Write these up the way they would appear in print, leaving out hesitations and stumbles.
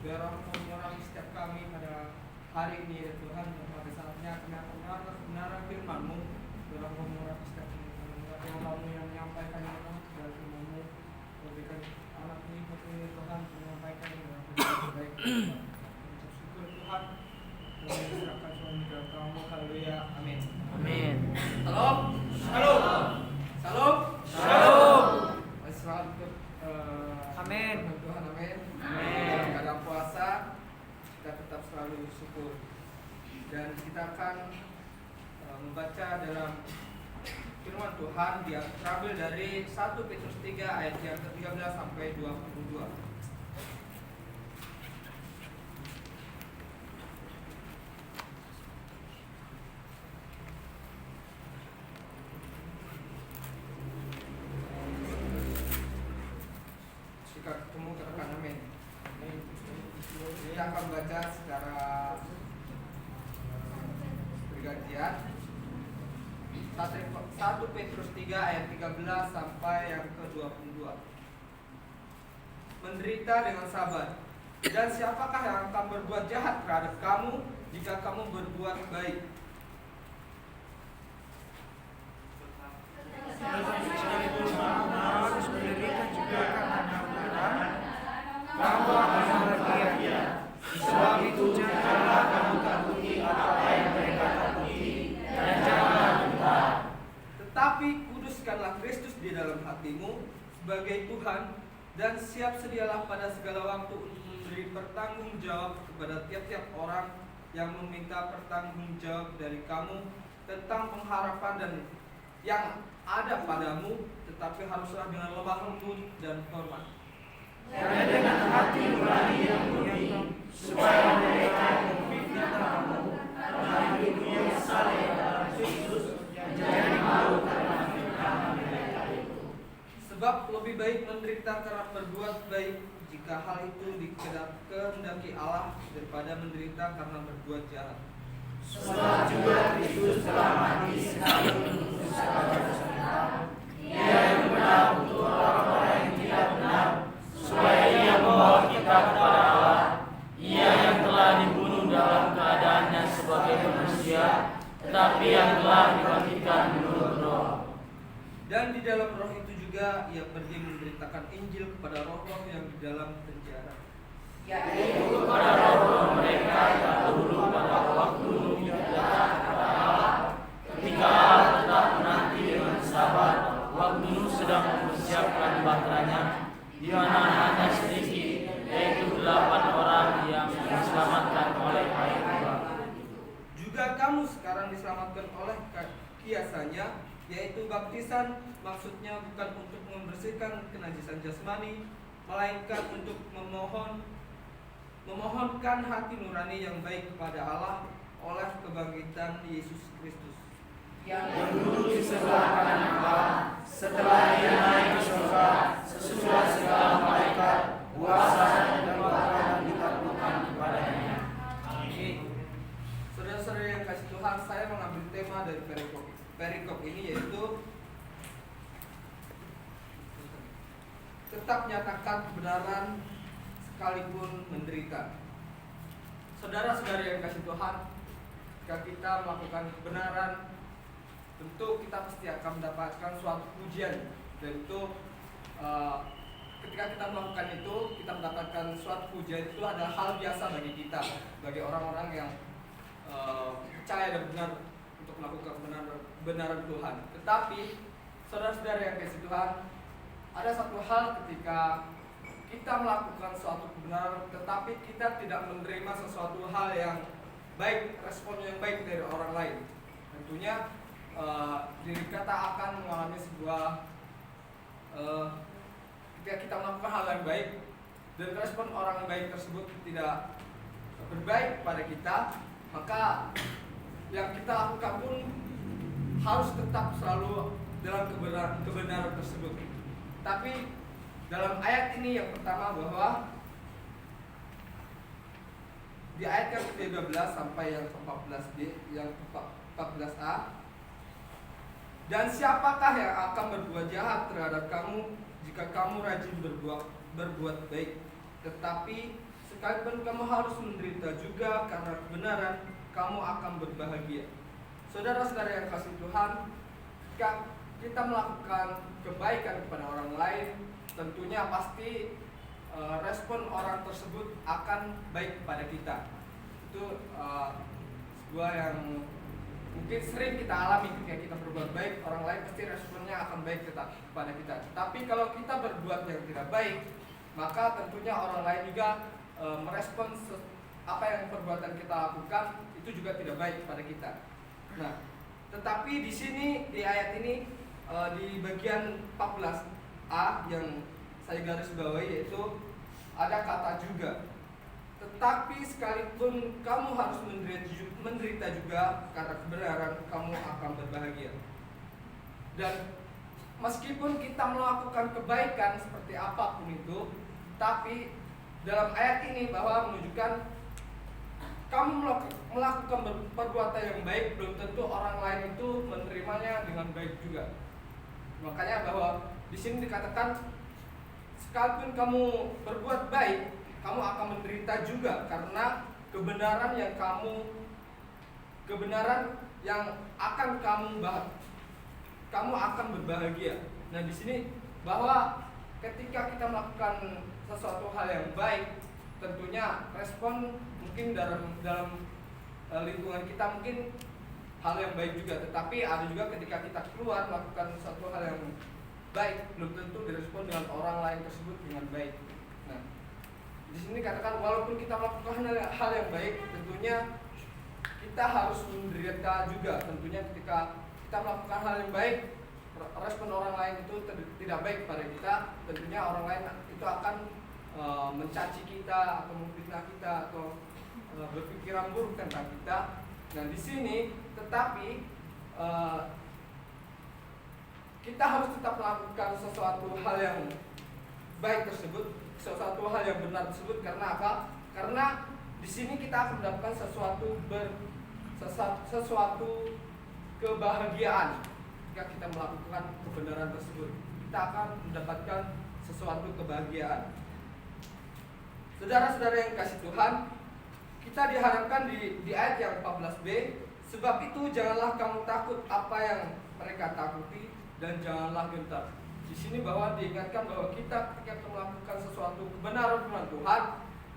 Biar Engkau menyerang setiap kami pada hari ini ya Tuhan, pada saatnya kami akan mendengar firman-Mu. Biar Engkau menyerang setiap hambamu yang menyampaikan dari firman-Mu. Berikan anak ini Tuhan menyampaikan dengan baik. Ucap syukur Tuhan. Kami serahkan suami dalam kamu. Haleluya. Amin. Amin. Salam. Salam. Salam. Shalom. Selamat Amin. Tuhan. Amin. Amin. Dalam keadaan puasa kita tetap selalu syukur. Dan kita akan membaca dalam firman Tuhan yang terambil dari 1 Petrus 3 ayat yang ke-13 sampai 22. Jika ketemu katakan amin. Kita akan baca secara bergantian. 1 Petrus 3 ayat 13 sampai yang ke-22. Menderita dengan sabar. Dan siapakah yang akan berbuat jahat terhadap kamu jika kamu berbuat baik? Harus menderita juga karena kebenaran. Kamu akan bahagia. Sebab itu janganlah kamu takuti apa yang mereka takuti, dan janganlah gentar. Tetapi kuduskanlah Kristus di dalam hatimu sebagai Tuhan, dan siap sedialah pada segala waktu untuk memberi pertanggungjawab kepada tiap-tiap orang yang meminta pertanggungjawab dari kamu tentang pengharapan dan yang ada padamu, tetapi haruslah dengan lemah lembut dan hormat. Dan dengan hati nurani yang murni, supaya mereka yang memfitnah kamu dalam hidupnya yang saleh dalam Kristus menjadi malu karena fitnah mereka itu. Sebab lebih baik menderita karena berbuat baik jika hal itu dikehendaki Allah daripada menderita karena berbuat jahat. Sebab juga Kristus telah mati sekali untuk segala dosa kita. Ia yang benar untuk orang-orang yang tidak benar, supaya ia membawa kita kepada Allah. Ia yang telah dibunuh dalam keadaannya sebagai manusia, tetapi yang telah dibangkitkan menurut Roh. Dan di dalam roh itu juga ia pergi memberitakan Injil kepada roh-roh yang di dalam penjara, Yaitu kepada roh-roh mereka yang dahulu pada waktu tidak datang kepada Allah, ketika Allah tetap menanti dengan sabar waktu Nuh sedang mempersiapkan bahteranya, di mana hanya sedikit, yaitu 8 orang yang diselamatkan oleh air bah. juga kamu sekarang diselamatkan oleh kiasannya, yaitu baptisan, maksudnya bukan untuk membersihkan kenajisan jasmani, melainkan untuk memohonkan hati nurani yang baik kepada Allah oleh kebangkitan Yesus Kristus, Yang duduk di sebelah kanan Allah, setelah ia naik ke surga, sesudah segala malaikat, kuasa dan bahkan ditaklukkan kepadanya. Amin. Saudara-saudara yang kasih Tuhan, saya mengambil tema dari perikop ini, yaitu tetap nyatakan kebenaran sekalipun menderita. Saudara-saudara yang kasih Tuhan, jika kita melakukan kebenaran, tentu kita pasti akan mendapatkan suatu pujian. Dan itu ketika kita melakukan itu, kita mendapatkan suatu pujian, itu adalah hal biasa bagi kita, bagi orang-orang yang percaya dan benar untuk melakukan kebenaran Tuhan. Tetapi saudara-saudara yang kasih Tuhan, ada satu hal ketika kita melakukan suatu kebenaran tetapi kita tidak menerima sesuatu hal yang baik, respon yang baik dari orang lain. Tentunya diri kita akan mengalami sebuah ketika kita melakukan hal yang baik dan respon orang yang baik tersebut tidak berbaik pada kita, maka yang kita lakukan pun harus tetap selalu dalam kebenaran tersebut. Tapi dalam ayat ini yang pertama bahwa di ayat yang ke-13 sampai yang ke-14b, yang ke-14a, dan siapakah yang akan berbuat jahat terhadap kamu jika kamu rajin berbuat baik? Tetapi sekalipun kamu harus menderita juga karena kebenaran, kamu akan berbahagia. Saudara-saudara yang kasih Tuhan, jika kita melakukan kebaikan kepada orang lain, tentunya pasti respon orang tersebut akan baik kepada kita. Itu sebuah yang mungkin sering kita alami ketika kita berbuat baik, orang lain pasti responnya akan baik tetap kepada kita. Tapi kalau kita berbuat yang tidak baik, maka tentunya orang lain juga merespon apa yang perbuatan kita lakukan itu juga tidak baik kepada kita. Nah, tetapi di sini di ayat ini di bagian 14a yang saya garis bawahi yaitu ada kata juga. Tetapi sekalipun kamu harus menderita juga karena kebenaran, kamu akan berbahagia. Dan meskipun kita melakukan kebaikan seperti apapun itu, tapi dalam ayat ini bahwa menunjukkan kamu melakukan perbuatan yang baik, belum tentu orang lain itu menerimanya dengan baik juga. Makanya bahwa di sini dikatakan sekalipun kamu berbuat baik, kamu akan menderita juga karena kebenaran yang akan kamu akan berbahagia. Nah, di sini bahwa ketika kita melakukan sesuatu hal yang baik, tentunya respon mungkin dalam lingkungan kita mungkin hal yang baik juga, tetapi ada juga ketika kita keluar melakukan suatu hal yang baik, belum tentu direspon dengan orang lain tersebut dengan baik. Nah, di sini katakan walaupun kita melakukan hal yang baik, tentunya kita harus menderita juga. Tentunya ketika kita melakukan hal yang baik, respon orang lain itu tidak baik pada kita, tentunya orang lain itu akan mencaci kita atau memfitnah kita atau berpikiran buruk tentang kita. Nah, di sini tetapi kita harus tetap melakukan sesuatu hal yang baik tersebut, sesuatu hal yang benar tersebut. Karena apa? Karena di sini kita akan mendapatkan sesuatu kebahagiaan jika kita melakukan kebenaran tersebut. Kita akan mendapatkan sesuatu kebahagiaan. Saudara-saudara yang kasih Tuhan, kita diharapkan di ayat yang 14b, sebab itu janganlah kamu takut apa yang mereka takuti dan janganlah gentar. Di sini bahwa diingatkan bahwa kita ketika melakukan sesuatu kebenaran firman Tuhan,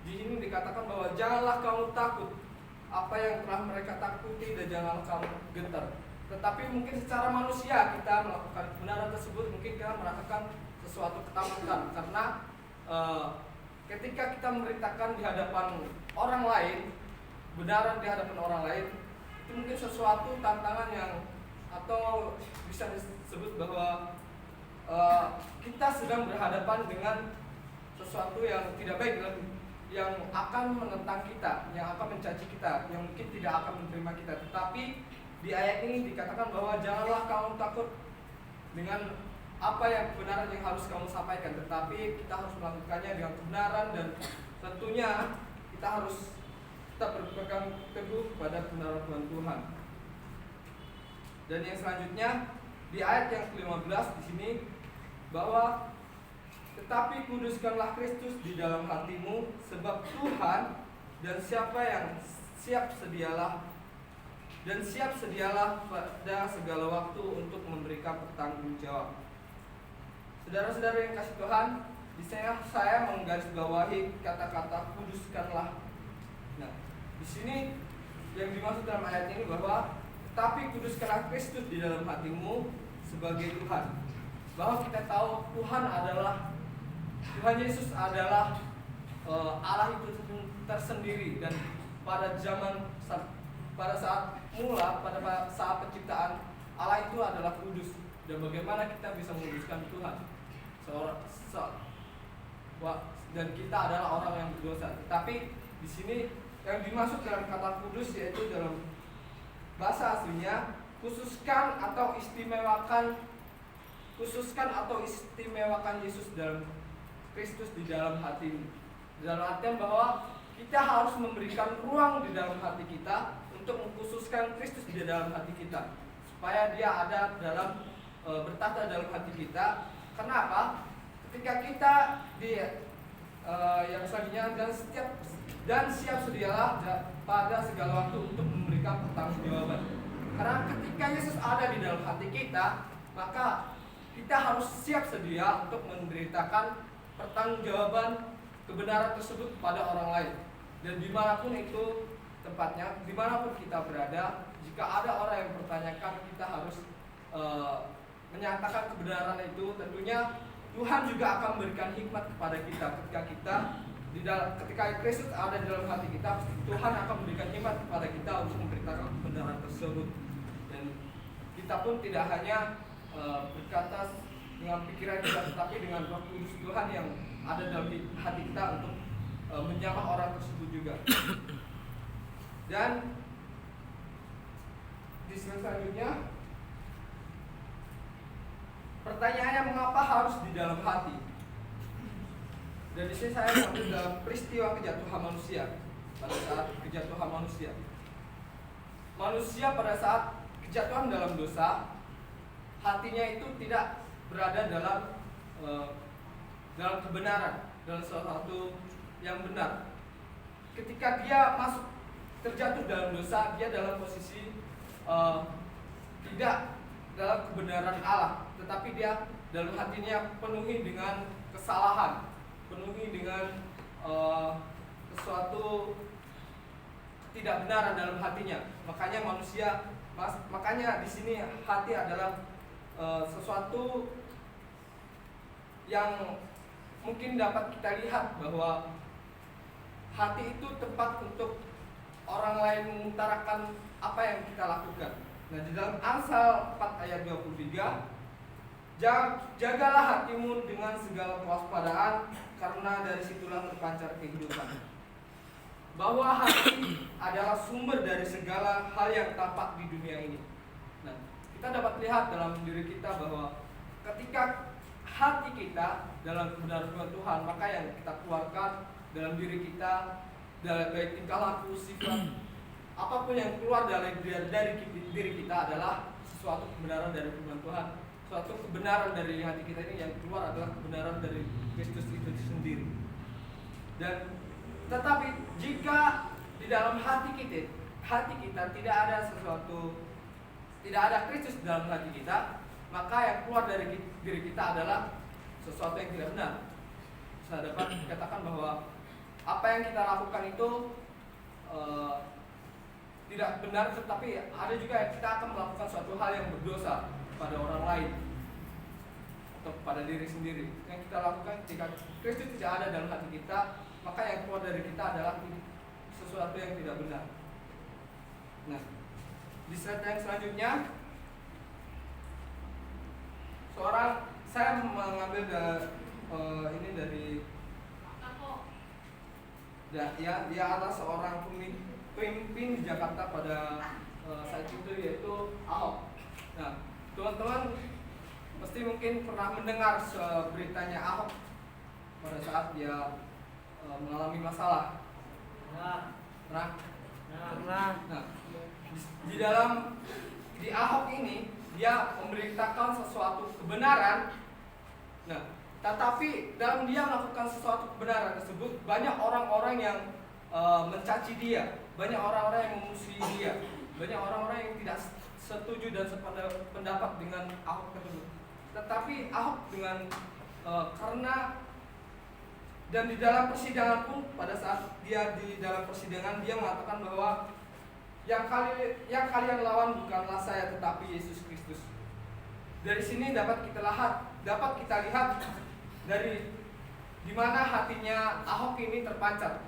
di sini dikatakan bahwa janganlah kamu takut apa yang telah mereka takuti dan janganlah kamu gentar. Tetapi mungkin secara manusia kita melakukan kebenaran tersebut, mungkin kita merasakan sesuatu ketakutan karena ketika kita memberitakan di hadapan orang lain, kebenaran di hadapan orang lain, itu mungkin sesuatu tantangan yang atau bisa disebut bahwa kita sedang berhadapan dengan sesuatu yang tidak baik, yang akan menentang kita, yang akan mencaci kita, yang mungkin tidak akan menerima kita. Tetapi di ayat ini dikatakan bahwa janganlah kamu takut dengan apa yang kebenaran yang harus kamu sampaikan, tetapi kita harus melakukannya dengan kebenaran dan tentunya kita harus tetap berpegang teguh pada kebenaran Tuhan. Dan yang selanjutnya di ayat yang ke-15 di sini bahwa tetapi kuduskanlah Kristus di dalam hatimu, sebab Tuhan dan siapa yang siap sedialah pada segala waktu untuk memberikan pertanggungjawab. Saudara-saudara yang kasih Tuhan, di sini saya menggarisbawahi kata-kata kuduskanlah. Nah, di sini yang dimaksud dalam ayat ini bahwa tetapi kuduskanlah Kristus di dalam hatimu sebagai Tuhan. Bahwa kita tahu Tuhan Yesus adalah Allah itu tersendiri, dan pada saat penciptaan Allah itu adalah kudus. Dan bagaimana kita bisa menguduskan Tuhan? Dan kita adalah orang yang berdosa. Tetapi di sini yang dimaksud dalam kata kudus yaitu dalam bahasa aslinya khususkan atau istimewakan Yesus dalam Kristus di dalam hati. Dalam artian bahwa kita harus memberikan ruang di dalam hati kita untuk mengkhususkan Kristus di dalam hati kita, supaya dia ada bertata dalam hati kita. Kenapa? Ketika kita yang selanjutnya dan setiap dan siap sedialah pada segala waktu untuk memberikan pertanggungjawaban. Karena ketika Yesus ada di dalam hati kita, maka kita harus siap sedia untuk menderitakan pertanggungjawaban kebenaran tersebut pada orang lain. Dan dimanapun itu tempatnya, dimanapun kita berada, jika ada orang yang bertanyakan, kita harus menyatakan kebenaran itu. Tentunya Tuhan juga akan memberikan hikmat kepada kita ketika Kristus ada di dalam hati kita. Tuhan akan memberikan hikmat kepada kita untuk memberitakan kebenaran tersebut. Dan kita pun tidak hanya berkata dengan pikiran kita, tetapi dengan Roh Kudus Tuhan yang ada dalam hati kita untuk menjamah orang tersebut juga. Dan di slide selanjutnya, pertanyaannya mengapa harus di dalam hati? Dan di sini saya mengambil dalam peristiwa kejatuhan manusia. Pada saat kejatuhan manusia, pada saat kejatuhan dalam dosa, hatinya itu tidak berada dalam kebenaran, dalam sesuatu yang benar. Ketika dia terjatuh dalam dosa, dia dalam posisi tidak dalam kebenaran Allah, tetapi dia dalam hatinya penuhi dengan kesalahan, penuhi dengan sesuatu ketidakbenaran dalam hatinya. Makanya di sini hati adalah sesuatu yang mungkin dapat kita lihat bahwa hati itu tempat untuk orang lain mengutarakan apa yang kita lakukan. Nah, di dalam Amsal 4 ayat 23, jagalah hatimu dengan segala kewaspadaan, karena dari situlah terpancar kehidupan. Bahwa hati adalah sumber dari segala hal yang tampak di dunia ini. Nah, kita dapat lihat dalam diri kita bahwa ketika hati kita dalam kebenaran firman Tuhan, maka yang kita keluarkan dalam diri kita, baik tingkah laku, sifat, apapun yang keluar dari diri kita adalah sesuatu kebenaran dari firman Tuhan. Suatu kebenaran dari hati kita ini yang keluar adalah kebenaran dari Kristus itu sendiri. Dan tetapi jika di dalam hati kita tidak ada Kristus dalam hati kita, maka yang keluar dari diri kita adalah sesuatu yang tidak benar. Saya dapat katakan bahwa apa yang kita lakukan itu tidak benar, tetapi ada juga yang kita akan melakukan suatu hal yang berdosa pada orang lain atau pada diri sendiri. Yang kita lakukan ketika Kristus tidak ada dalam hati kita, maka yang keluar dari kita adalah sesuatu yang tidak benar. Nah, di slide yang selanjutnya, saya mengambil ini dari dia adalah seorang pemimpin di Jakarta pada saat itu, yaitu Ahok. Nah, teman-teman pasti mungkin pernah mendengar beritanya Ahok pada saat dia mengalami masalah. Nah, di Ahok ini dia memberitakan sesuatu kebenaran. Nah, tetapi dalam dia melakukan sesuatu kebenaran tersebut, banyak orang-orang yang mencaci dia, banyak orang-orang yang memusuhi dia, banyak orang-orang yang tidak setuju dan sependapat dengan Ahok tersebut. Tetapi Ahok dan di dalam persidangan pun, pada saat dia di dalam persidangan, dia mengatakan bahwa yang kalian lawan bukanlah saya, tetapi Yesus Kristus. Dari sini dapat kita lihat dari di mana hatinya Ahok ini terpancar.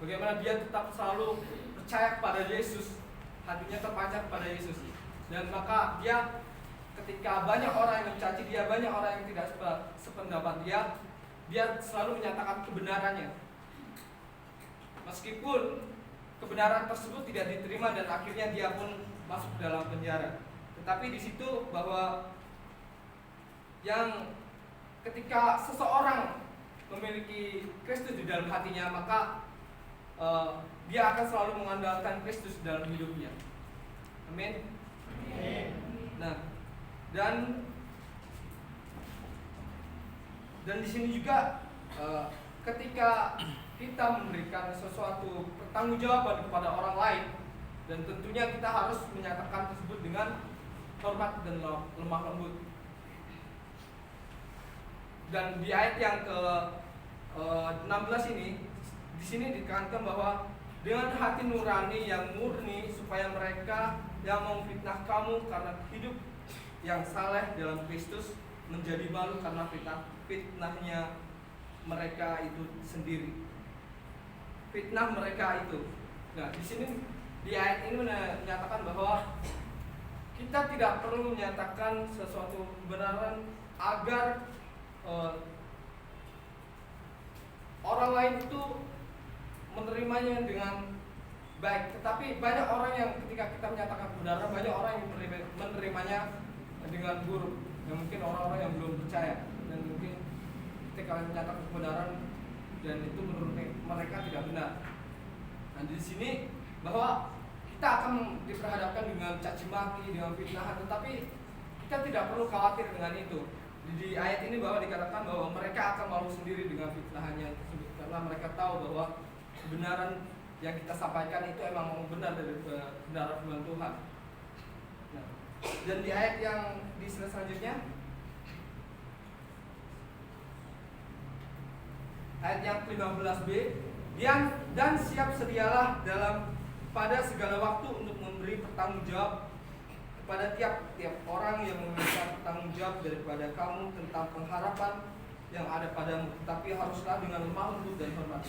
Bagaimana dia tetap selalu percaya kepada Yesus, hatinya terpancar kepada Yesus. Dan maka dia, ketika banyak orang yang mencaci dia, banyak orang yang tidak sependapat dia selalu menyatakan kebenarannya. Meskipun kebenaran tersebut tidak diterima dan akhirnya dia pun masuk dalam penjara. Tetapi di situ bahwa yang ketika seseorang memiliki Kristus di dalam hatinya, maka dia akan selalu mengandalkan Kristus dalam hidupnya. Amin. Nah, dan di sini juga ketika kita memberikan sesuatu pertanggungjawaban kepada orang lain, dan tentunya kita harus menyatakan tersebut dengan hormat dan lemah lembut. Dan di ayat yang ke 16 ini, di sini ditekankan bahwa dengan hati nurani yang murni, supaya mereka yang memfitnah kamu karena hidup yang saleh dalam Kristus menjadi malu karena fitnahnya mereka itu sendiri. Fitnah mereka itu. Nah, di sini di ayat ini menyatakan bahwa kita tidak perlu menyatakan sesuatu kebenaran agar orang lain itu menerimanya dengan baik. Tetapi banyak orang yang ketika kita menyatakan kebenaran, banyak orang yang menerimanya dengan buruk. Dan mungkin orang-orang yang belum percaya, dan mungkin ketika menyatakan kebenaran dan itu menurut mereka tidak benar. Nah, di sini bahwa kita akan diperhadapkan dengan caci maki, dengan fitnahan, tetapi kita tidak perlu khawatir dengan itu. Di ayat ini bahwa dikatakan bahwa mereka akan malu sendiri dengan fitnahannya tersebut, karena mereka tahu bahwa kebenaran yang kita sampaikan itu emang benar dari kebenaran firman Tuhan. Nah, dan di ayat yang di slide selanjutnya, ayat yang 15b, dan siap sedialah pada segala waktu untuk memberi pertanggungjawab kepada tiap-tiap orang yang meminta pertanggungjawab daripada kamu tentang pengharapan yang ada padamu, tapi haruslah dengan lemah lembut dan hormat.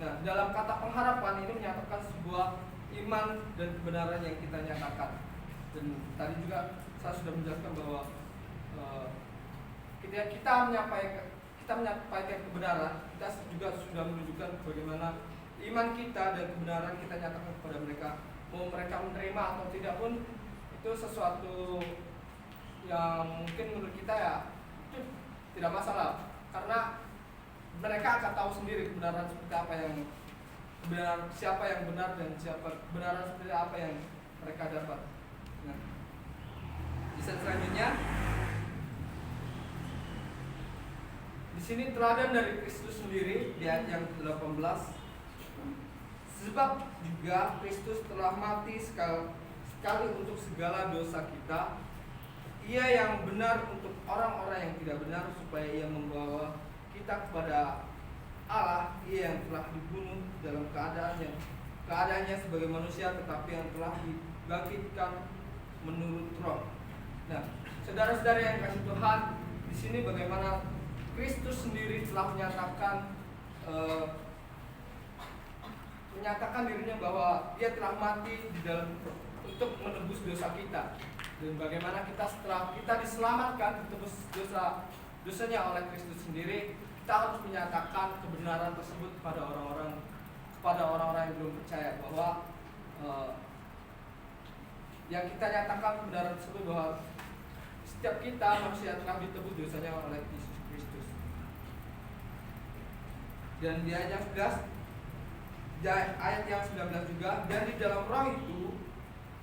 Nah, dalam kata pengharapan ini menyatakan sebuah iman dan kebenaran yang kita nyatakan. Dan tadi juga saya sudah menjelaskan bahwa ketika kita menyampaikan kebenaran, kita juga sudah menunjukkan bagaimana iman kita dan kebenaran kita nyatakan kepada mereka. Mau mereka menerima atau tidak pun, itu sesuatu yang mungkin menurut kita ya itu tidak masalah, karena mereka akan tahu sendiri kebenaran seperti apa siapa yang benar dan kebenaran seperti apa yang mereka dapat. Nah, di slide selanjutnya, di sini teladan dari Kristus sendiri di ayat yang 18. Sebab juga Kristus telah mati sekali untuk segala dosa kita, Ia yang benar untuk orang-orang yang tidak benar, supaya Ia membawa kita kepada Allah. Ia yang telah dibunuh dalam keadaannya sebagai manusia, tetapi yang telah dibangkitkan menurut Roh. Nah, saudara-saudara yang kasih Tuhan, di sini bagaimana Kristus sendiri telah menyatakan dirinya bahwa Dia telah mati di dalam untuk menebus dosa kita. Dan bagaimana kita setelah kita diselamatkan, ditebus dosanya oleh Kristus sendiri, kita harus menyatakan kebenaran tersebut kepada orang-orang yang belum percaya, bahwa yang kita nyatakan kebenaran tersebut bahwa setiap kita manusia telah ditebus dosanya oleh Kristus. Dan di ayat yang 19 juga, dan di dalam Roh itu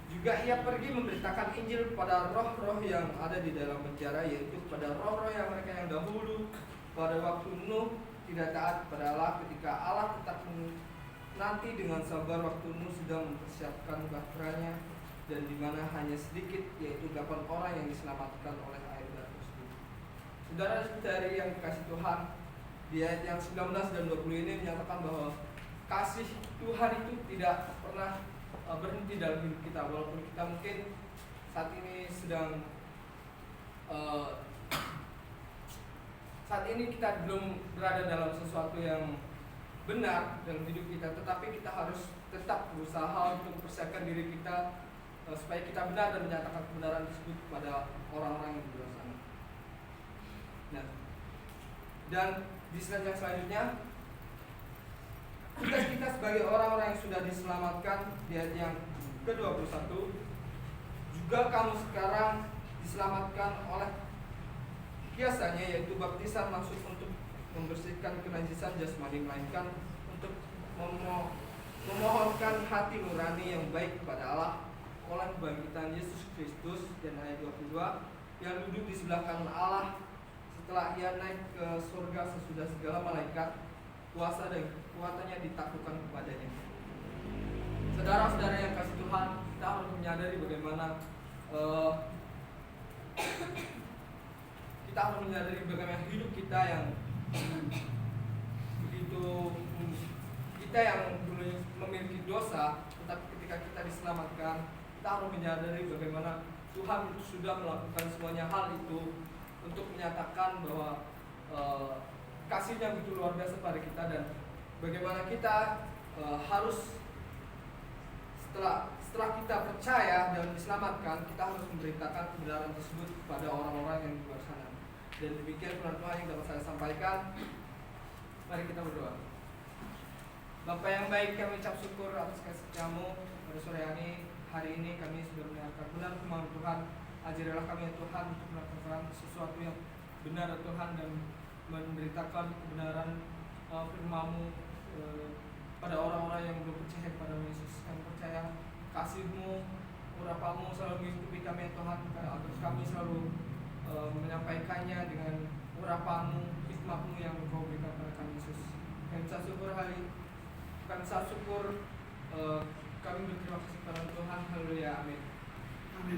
juga Ia pergi memberitakan Injil kepada roh-roh yang ada di dalam penjara, yaitu kepada roh-roh yang mereka yang dahulu pada waktu Nuh tidak taat kepada Allah, ketika Allah tetap nanti dengan sabar waktu Nuh sedang mempersiapkan bahteranya, dan di mana hanya sedikit, yaitu 8 orang yang diselamatkan oleh air bah tersebut. Saudara-saudari yang dikasih Tuhan, di ayat yang 19 dan 20 ini menyatakan bahwa kasih Tuhan itu tidak pernah berhenti dalam hidup kita, walaupun kita mungkin saat ini saat ini kita belum berada dalam sesuatu yang benar dalam hidup kita, tetapi kita harus tetap berusaha untuk mempersiapkan diri kita supaya kita benar dan menyatakan kebenaran tersebut kepada orang-orang yang di luar sana. Nah, dan di slide yang selanjutnya, tugas kita sebagai orang-orang yang sudah diselamatkan, di ayat yang ke-21, juga kamu sekarang diselamatkan oleh kiasannya, yaitu baptisan, maksud untuk membersihkan kenajisan jasmani, melainkan untuk memohonkan hati nurani yang baik kepada Allah oleh kebangkitan Yesus Kristus. Dan ayat 22, yang duduk di sebelah kanan Allah setelah Ia naik ke surga sesudah segala malaikat, kuasa dan kekuatannya ditaklukkan kepadanya. Saudara-saudara yang kasih Tuhan, kita harus menyadari bagaimana hidup kita yang begitu, kita yang dulu memiliki dosa, tetapi ketika kita diselamatkan, kita harus menyadari bagaimana Tuhan sudah melakukan semuanya hal itu untuk menyatakan bahwa kasih-Nya begitu luar biasa pada kita, dan bagaimana kita harus setelah kita percaya dan diselamatkan, kita harus memberitakan kebenaran tersebut kepada orang-orang yang di luar sana. Dan demikian firman Tuhan yang dapat saya sampaikan. Mari kita berdoa. Bapa yang baik, kami ucap syukur atas kasih-Mu pada sore hari ini kami sudah mendengarkan benar firman Tuhan. Ajarilah kami ya Tuhan untuk melakukan sesuatu yang benar ya Tuhan, dan memberitakan kebenaran firman-Mu pada orang-orang yang belum percaya kepada Yesus. Kami percaya kasih-Mu, urapan-Mu selalu menghidupi kami ya Tuhan, agar kami selalu menyampaikannya dengan urapan-Mu, hikmat-Mu yang Engkau berikan kepada kami Yesus. Kami bersyukur kami berterima kasih kepada Tuhan. Haleluya, amin.